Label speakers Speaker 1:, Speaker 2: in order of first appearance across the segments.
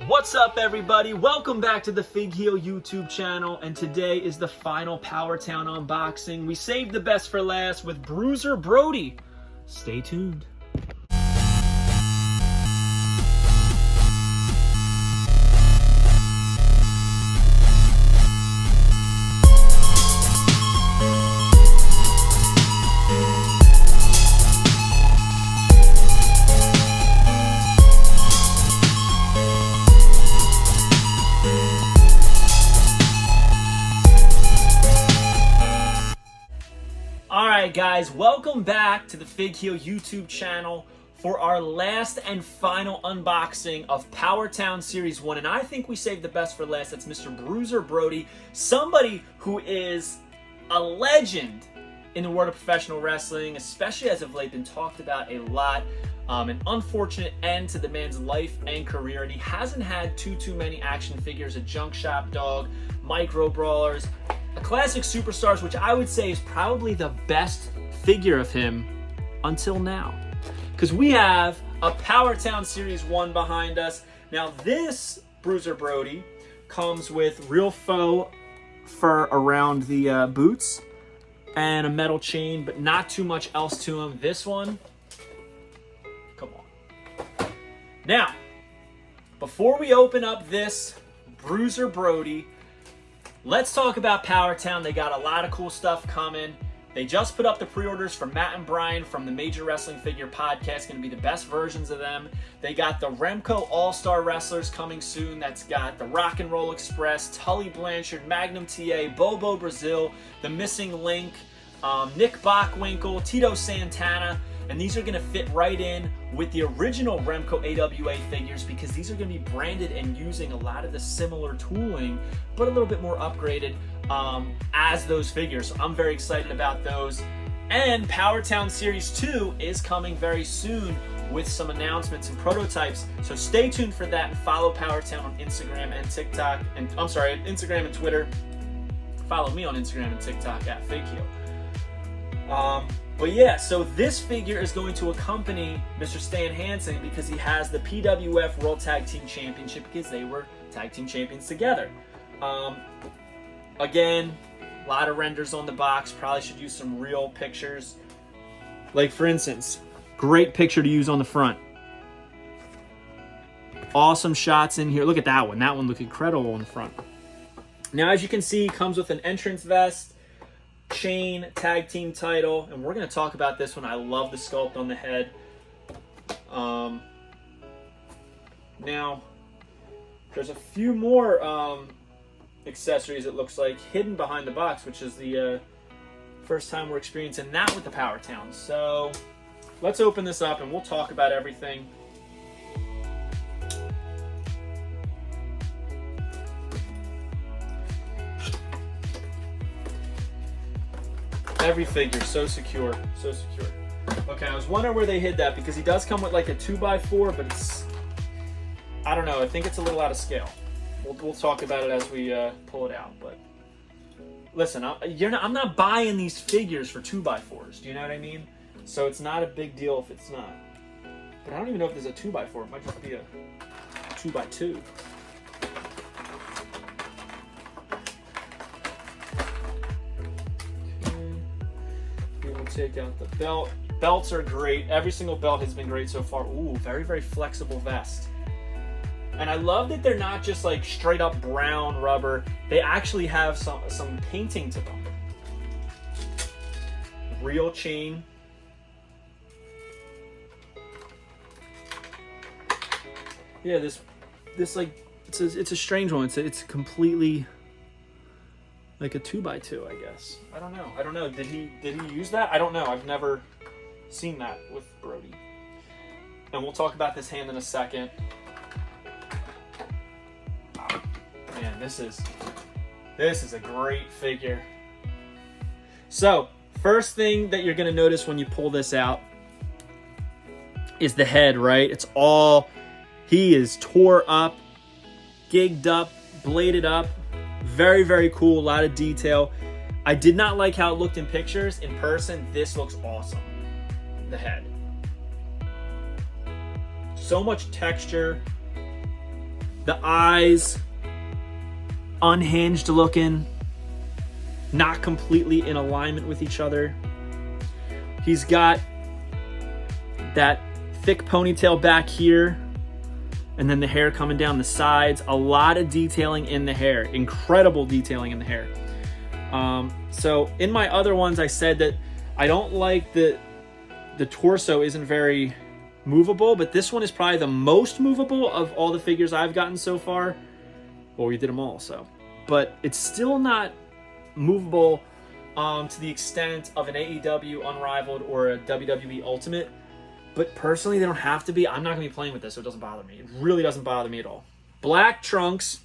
Speaker 1: What's up, everybody? Welcome back to the Fig Heel YouTube channel, and today is the final Powertown unboxing. We saved the best for last with Bruiser Brody. Stay tuned. Alright guys, welcome back to the Fig Heel YouTube channel for our last and final unboxing of Powertown Series 1. And I think we saved the best for last. That's Mr. Bruiser Brody, somebody who is a legend in the world of professional wrestling, especially as of late, been talked about a lot. An unfortunate end to the man's life and career, and he hasn't had too many action figures, a junk shop dog, micro brawlers, a classic superstars, which I would say is probably the best figure of him until now. Because we have a Powertown Series 1 behind us. Now this Bruiser Brody comes with real faux fur around the boots and a metal chain, but not too much else to him. This one, come on. Now, before we open up this Bruiser Brody, let's talk about Powertown. They got a lot of cool stuff coming. They just put up the pre-orders for Matt and Brian from the Major Wrestling Figure Podcast. Going to be the best versions of them. They got the Remco All-Star Wrestlers coming soon. That's got the Rock and Roll Express, Tully Blanchard, Magnum TA, Bobo Brazil, The Missing Link, Nick Bockwinkel, Tito Santana. And these are going to fit right in with the original Remco AWA figures, because these are going to be branded and using a lot of the similar tooling, but a little bit more upgraded as those figures. So I'm very excited about those. And Powertown Series 2 is coming very soon with some announcements and prototypes. So stay tuned for that, and follow Powertown on Instagram and TikTok. And I'm sorry, Instagram and Twitter. Follow me on Instagram and TikTok at Fig Heel. But yeah, so this figure is going to accompany Mr. Stan Hansen because he has the PWF World Tag Team Championship, because they were tag team champions together. Again, a lot of renders on the box. Probably should use some real pictures. Like, for instance, great picture to use on the front. Awesome shots in here. Look at that one. That one looked incredible on the front. Now, as you can see, it comes with an entrance vest, chain, tag team title, and we're going to talk about this one. I love the sculpt on the head. Now, there's a few more accessories, it looks like, hidden behind the box, which is the first time we're experiencing that with the Powertown. So let's open this up and we'll talk about everything. Every figure so secure, so secure. Okay, I was wondering where they hid that, because he does come with like a 2x4, but it's, I don't know, I think it's a little out of scale. We'll talk about it as we pull it out. But listen, I'm not buying these figures for 2x4s. Do you know what I mean? So it's not a big deal if it's not. But I don't even know if there's a 2x4. It might just be a 2x2. Take out the belt. Belts are great. Every single belt has been great so far. Ooh, very, very flexible vest. And I love that they're not just like straight up brown rubber. They actually have some painting to them. Real chain. Yeah, this like, it's a strange one. It's completely like a 2x2, I guess. I don't know. Did he use that? I don't know. I've never seen that with Brody. And we'll talk about this hand in a second. Man, this is a great figure. So, first thing that you're gonna notice when you pull this out is the head, right? He is tore up, gigged up, bladed up. Very, very cool. A lot of detail. I did not like how it looked in pictures. In person, this looks awesome. The head. So much texture. The eyes, unhinged looking, not completely in alignment with each other. He's got that thick ponytail back here, and then the hair coming down the sides. A lot of detailing in the hair, incredible detailing in the hair. So in my other ones, I said that I don't like the torso isn't very movable, but this one is probably the most movable of all the figures I've gotten so far. Well, we did them all, so. But it's still not movable to the extent of an AEW Unrivaled or a WWE Ultimate. But personally, they don't have to be. I'm not going to be playing with this, so it doesn't bother me. It really doesn't bother me at all. Black trunks.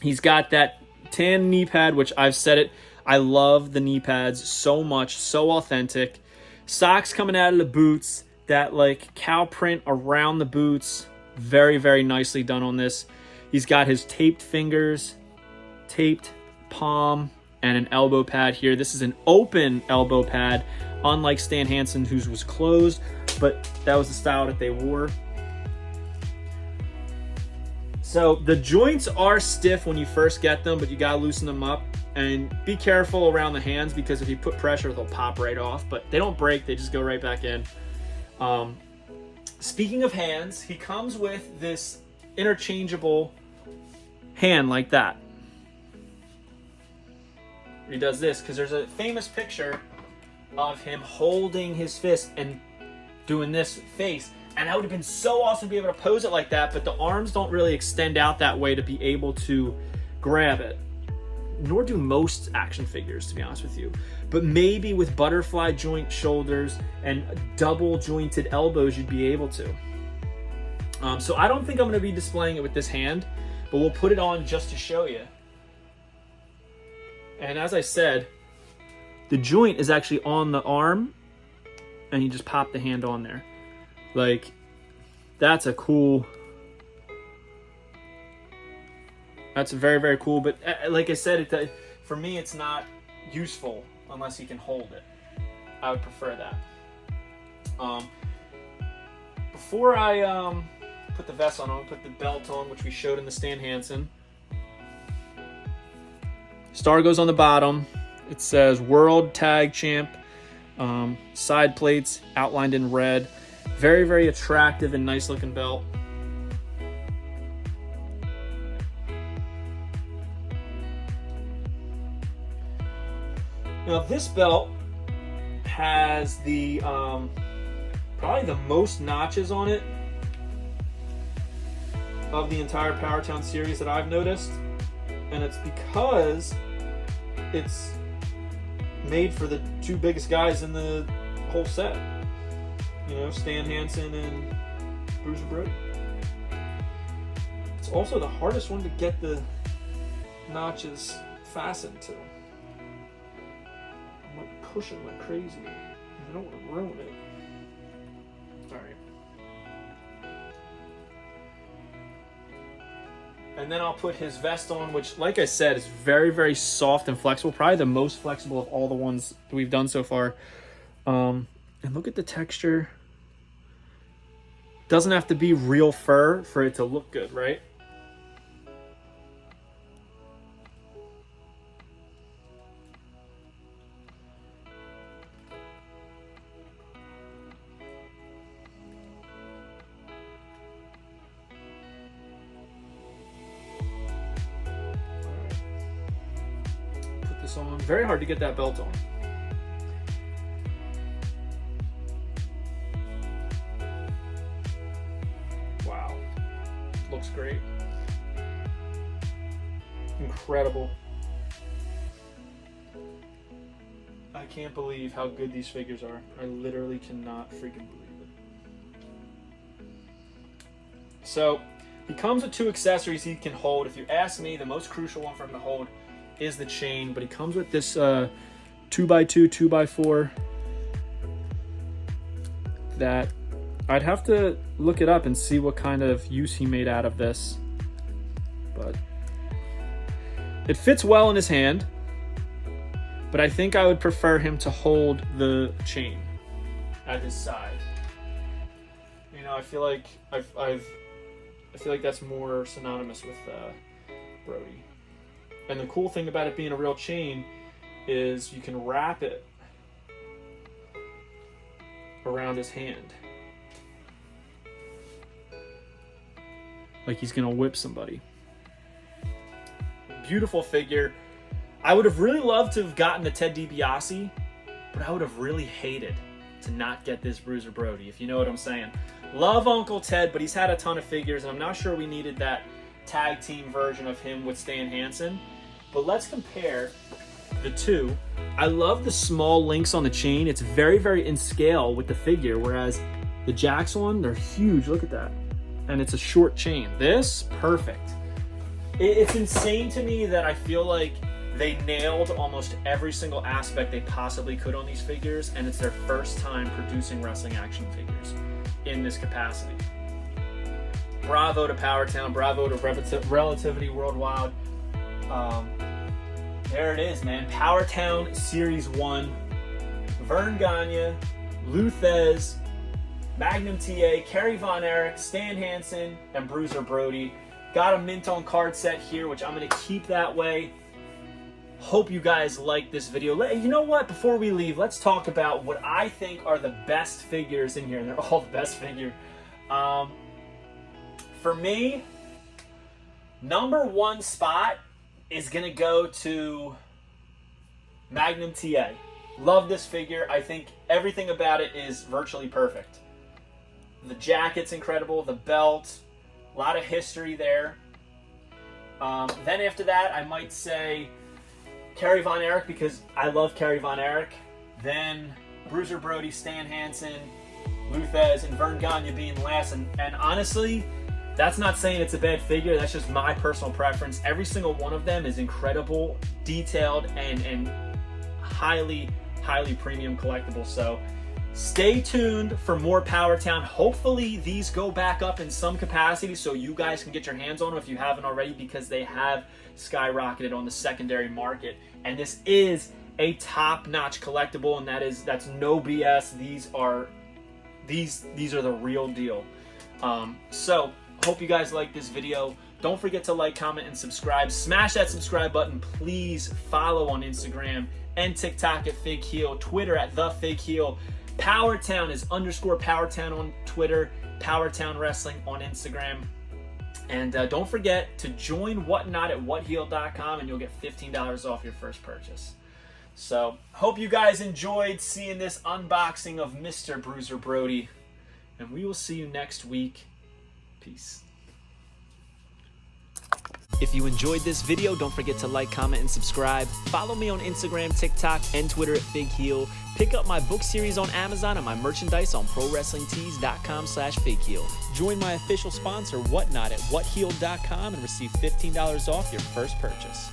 Speaker 1: He's got that tan knee pad, which I've said it. I love the knee pads so much, so authentic. Socks coming out of the boots. That like cow print around the boots. Very, very nicely done on this. He's got his taped fingers, taped palm, and an elbow pad here. This is an open elbow pad, unlike Stan Hansen, whose was closed, but that was the style that they wore. So the joints are stiff when you first get them, but you gotta loosen them up. And be careful around the hands, because if you put pressure, they'll pop right off. But they don't break, they just go right back in. Speaking of hands, he comes with this interchangeable hand like that. He does this because there's a famous picture of him holding his fist and doing this face, and that would have been so awesome to be able to pose it like that, but the arms don't really extend out that way to be able to grab it, nor do most action figures, to be honest with you. But maybe with butterfly joint shoulders and double jointed elbows, you'd be able to. So I don't think I'm going to be displaying it with this hand, but we'll put it on just to show you. And as I said, the joint is actually on the arm, and you just pop the hand on there. Like, that's a cool... That's very, very cool. But like I said, for me, it's not useful unless you can hold it. I would prefer that. Before I put the vest on, I'm going to put the belt on, which we showed in the Stan Hansen. Star goes on the bottom. It says World Tag Champ. Side plates outlined in red. Very, very attractive and nice looking belt. Now this belt has the probably the most notches on it of the entire Powertown series that I've noticed, and it's because it's made for the two biggest guys in the whole set. You know, Stan Hansen and Bruiser Brody. It's also the hardest one to get the notches fastened to. I'm like pushing like crazy. I don't want to ruin it. Alright. And then I'll put his vest on, which, like I said, is very, very soft and flexible. Probably the most flexible of all the ones that we've done so far. And look at the texture. Doesn't have to be real fur for it to look good, right? Put this on. Very hard to get that belt on. Looks great. Incredible. I can't believe how good these figures are. I literally cannot freaking believe it. So, he comes with two accessories he can hold. If you ask me, the most crucial one for him to hold is the chain, but he comes with this 2x2, 2x4 that I'd have to look it up and see what kind of use he made out of this. But it fits well in his hand. But I think I would prefer him to hold the chain at his side. You know, I feel like I've I feel like that's more synonymous with Brody. And the cool thing about it being a real chain is you can wrap it around his hand. Like he's gonna whip somebody. Beautiful figure. I would have really loved to have gotten the Ted DiBiase, but I would have really hated to not get this Bruiser Brody, if you know what I'm saying. Love Uncle Ted, but he's had a ton of figures, and I'm not sure we needed that tag team version of him with Stan Hansen. But let's compare the two. I love the small links on the chain. It's very, very in scale with the figure, whereas the Jakks one, they're huge. Look at that. And it's a short chain. This, perfect. It's insane to me that I feel like they nailed almost every single aspect they possibly could on these figures, and it's their first time producing wrestling action figures in this capacity. Bravo to Powertown, bravo to Relativity Worldwide. There it is, man. Powertown Series 1, Vern Gagne, Luthez, Magnum TA, Kerry Von Erich, Stan Hansen, and Bruiser Brody. Got a mint on card set here, which I'm going to keep that way. Hope you guys like this video. You know what? Before we leave, let's talk about what I think are the best figures in here, and they're all the best figure. For me, #1 spot is going to go to Magnum TA. Love this figure. I think everything about it is virtually perfect. The jacket's incredible, the belt, a lot of history there. Then after that, I might say Kerry Von Erich, because I love Kerry Von Erich. Then Bruiser Brody, Stan Hansen, Luthez, and Vern Gagne being last. And honestly, that's not saying it's a bad figure. That's just my personal preference. Every single one of them is incredible, detailed, and highly, highly premium collectible. So stay tuned for more Powertown. Hopefully these go back up in some capacity so you guys can get your hands on them if you haven't already, because they have skyrocketed on the secondary market. And this is a top-notch collectible, and that's no BS. These are the real deal. So hope you guys like this video. Don't forget to like, comment, and subscribe. Smash that subscribe button. Please follow on Instagram and TikTok at Fig Heel, Twitter at The Fig Heel. Powertown is _Powertown on Twitter, Powertown Wrestling on Instagram. And don't forget to join Whatnot at whatheel.com, and you'll get $15 off your first purchase. So, hope you guys enjoyed seeing this unboxing of Mr. Bruiser Brody. And we will see you next week. Peace. If you enjoyed this video, don't forget to like, comment, and subscribe. Follow me on Instagram, TikTok, and Twitter at Fig Heel. Pick up my book series on Amazon and my merchandise on ProWrestlingTees.com/FigHeel. Join my official sponsor, Whatnot, at whatheel.com and receive $15 off your first purchase.